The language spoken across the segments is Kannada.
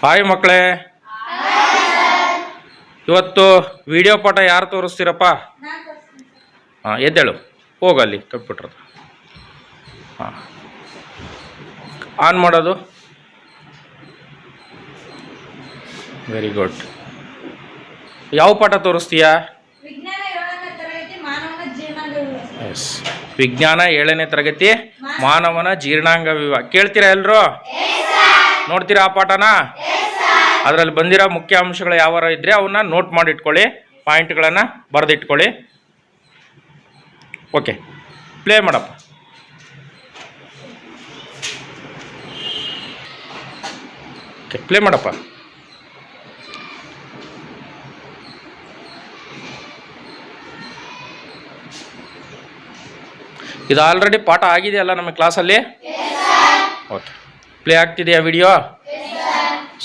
ಹಾಯ್ ಮಕ್ಕಳೇ, ಇವತ್ತು ವಿಡಿಯೋ ಪಾಠ ಯಾರು ತೋರಿಸ್ತೀರಪ್ಪ? ಹಾಂ, ಎದ್ದೇಳು, ಹೋಗಲ್ಲಿ ಕಂಪ್ಯೂಟರ್. ಹಾಂ, ಆನ್ ಮಾಡೋದು. Very good. ಯಾವ ಪಾಠ ತೋರಿಸ್ತೀಯಾ? ಎಸ್, ವಿಜ್ಞಾನ 7ನೇ ತರಗತಿ ಮಾನವನ ಜೀರ್ಣಾಂಗ ವಿಭಾಗ. ಕೇಳ್ತೀರಾ ಎಲ್ಲರೂ? ನೋಡ್ತೀರಾ ಆ ಪಾಠನ? ಅದರಲ್ಲಿ ಬಂದಿರೋ ಮುಖ್ಯ ಅಂಶಗಳು ಯಾವಾರ ಇದ್ದರೆ ಅವನ್ನ ನೋಟ್ ಮಾಡಿ ಇಟ್ಕೊಳ್ಳಿ, ಪಾಯಿಂಟ್ಗಳನ್ನು ಬರೆದಿಟ್ಕೊಳ್ಳಿ. ಓಕೆ, ಪ್ಲೇ ಮಾಡಪ್ಪ. ಓಕೆ, ಪ್ಲೇ ಮಾಡಪ್ಪ. ಇದು ಆಲ್ರೆಡಿ ಪಾಠ ಆಗಿದೆಯಲ್ಲ ನಮ್ಮ ಕ್ಲಾಸಲ್ಲಿ? ಓಕೆ, ಪ್ಲೇ ಆಗ್ತಿದೆಯಾ ವಿಡಿಯೋ?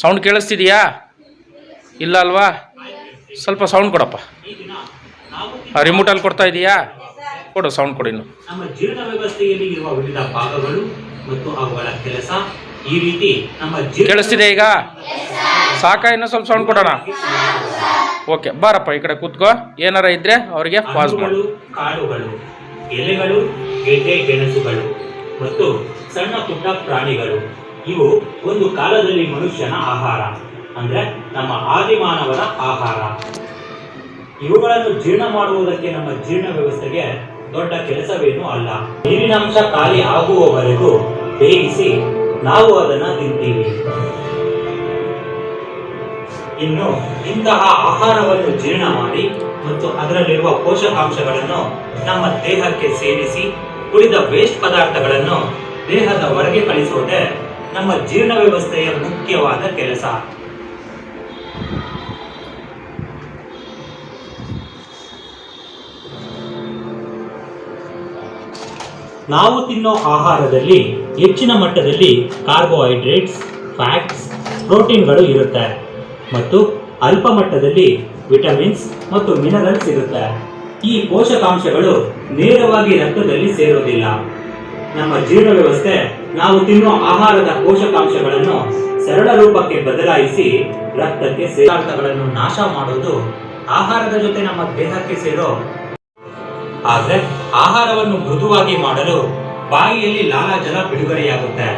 ಸೌಂಡ್ ಕೇಳಿಸ್ತಿದೆಯಾ? ಇಲ್ಲ ಅಲ್ವಾ? ಸ್ವಲ್ಪ ಸೌಂಡ್ ಕೊಡಪ್ಪ. ರಿಮೋಟಲ್ಲಿ ಕೊಡ್ತಾ ಇದೆಯಾ? ಕೊಡು, ಸೌಂಡ್ ಕೊಡಿ. ಇನ್ನು ನಮ್ಮ ಜೀರ್ಣ ವ್ಯವಸ್ಥೆಯಲ್ಲಿ ಇರುವ ವಿವಿಧ ಭಾಗಗಳು ಮತ್ತು ಅವುಗಳ ಕೆಲಸ ಈ ರೀತಿ ನಮ್ಮ ಕೇಳಿಸ್ತಿದೆ ಈಗ? ಸಾಕಾ? ಇನ್ನೂ ಸ್ವಲ್ಪ ಸೌಂಡ್ ಕೊಡೋಣ? ಓಕೆ, ಬಾರಪ್ಪ ಈ ಕಡೆ ಕೂತ್ಕೋ. ಏನಾರ ಇದ್ರೆ ಅವರಿಗೆ ಪಾಸ್ ಮಾಡು. ಕಾಳುಗಳು, ಎಲೆಗಳು, ಗೆಡ್ಡೆ ಗೆಣಸುಗಳು ಮತ್ತು ಸಣ್ಣ ಪುಟ್ಟ ಪ್ರಾಣಿಗಳು ಇವು ಒಂದು ಕಾಲದಲ್ಲಿ ಮನುಷ್ಯನ ಆಹಾರ, ಅಂದ್ರೆ ನಮ್ಮ ಆದಿಮಾನವರ ಆಹಾರ. ಇವುಗಳನ್ನು ಜೀರ್ಣ ಮಾಡುವುದಕ್ಕೆ ನಮ್ಮ ಜೀರ್ಣ ವ್ಯವಸ್ಥೆಗೆ ದೊಡ್ಡ ಕೆಲಸವೇನೂ ಅಲ್ಲ. ನೀರಿನಾಂಶ ಖಾಲಿ ಆಗುವವರೆಗೂ ಬೇಯಿಸಿ ನಾವು ಅದನ್ನು ತಿಂತೀವಿ. ಇನ್ನು ಇಂತಹ ಆಹಾರವನ್ನು ಜೀರ್ಣ ಮಾಡಿ ಮತ್ತು ಅದರಲ್ಲಿರುವ ಪೋಷಕಾಂಶಗಳನ್ನು ನಮ್ಮ ದೇಹಕ್ಕೆ ಸೇರಿಸಿ ಉಳಿದ ವೇಸ್ಟ್ ಪದಾರ್ಥಗಳನ್ನು ದೇಹದ ಹೊರಗೆ ಕಳಿಸುವುದೇ ನಮ್ಮ ಜೀರ್ಣ ವ್ಯವಸ್ಥೆಯ ಮುಖ್ಯವಾದ ಕೆಲಸ. ನಾವು ತಿನ್ನೋ ಆಹಾರದಲ್ಲಿ ಹೆಚ್ಚಿನ ಮಟ್ಟದಲ್ಲಿ ಕಾರ್ಬೋಹೈಡ್ರೇಟ್ಸ್, ಫ್ಯಾಟ್ಸ್, ಪ್ರೋಟೀನ್ಗಳು ಇರುತ್ತೆ ಮತ್ತು ಅಲ್ಪ ಮಟ್ಟದಲ್ಲಿ ವಿಟಮಿನ್ಸ್ ಮತ್ತು ಮಿನರಲ್ಸ್ ಇರುತ್ತೆ. ಈ ಪೋಷಕಾಂಶಗಳು ನೇರವಾಗಿ ರಕ್ತದಲ್ಲಿ ಸೇರೋದಿಲ್ಲ. ನಮ್ಮ ಜೀರ್ಣ ವ್ಯವಸ್ಥೆ ನಾವು ತಿನ್ನೋ ಆಹಾರದ ಪೋಷಕಾಂಶಗಳನ್ನು ಸರಳ ರೂಪಕ್ಕೆ ಬದಲಾಯಿಸಿ ರಕ್ತಕ್ಕೆ ಪದಾರ್ಥಗಳನ್ನು ನಾಶ ಮಾಡೋದು ಆಹಾರದ ಜೊತೆ ನಮ್ಮ ದೇಹಕ್ಕೆ ಸೇರೋ. ಆದರೆ ಆಹಾರವನ್ನು ಮೃದುವಾಗಿ ಮಾಡಲು ಬಾಯಿಯಲ್ಲಿ ಲಾಲಾಜಲ ಬಿಡುಗಡೆಯಾಗುತ್ತೆ.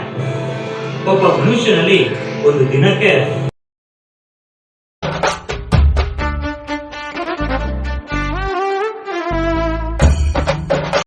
ಒಬ್ಬ ಮನುಷ್ಯನಲ್ಲಿ ಒಂದು ದಿನಕ್ಕೆ